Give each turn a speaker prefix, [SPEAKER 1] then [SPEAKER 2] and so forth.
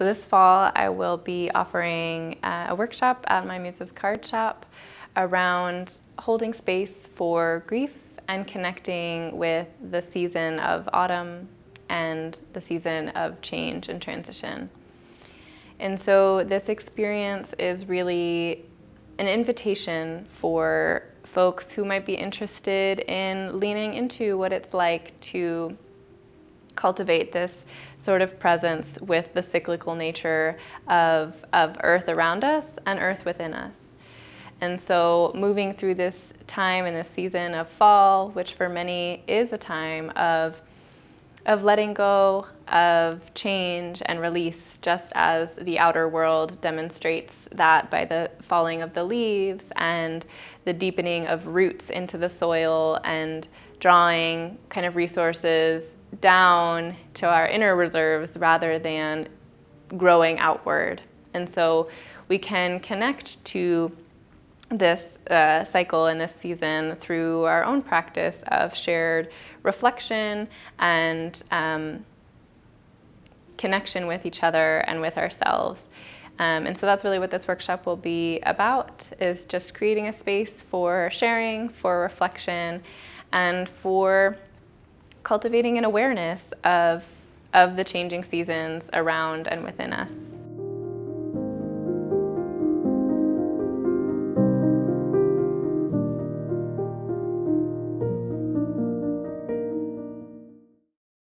[SPEAKER 1] So this fall, I will be offering a workshop at my Muses card shop around holding space for grief and connecting with the season of autumn and the season of change and transition. And so this experience is really an invitation for folks who might be interested in leaning into what it's like to cultivate this sort of presence with the cyclical nature of earth around us and earth within us. And so moving through this time in this season of fall, which for many is a time of letting go, of change and release, just as the outer world demonstrates that by the falling of the leaves and the deepening of roots into the soil and drawing kind of resources down to our inner reserves rather than growing outward. And so we can connect to this cycle and this season through our own practice of shared reflection and connection with each other and with ourselves. And so that's really what this workshop will be about, is just creating a space for sharing, for reflection, and for cultivating an awareness of the changing seasons around and within us.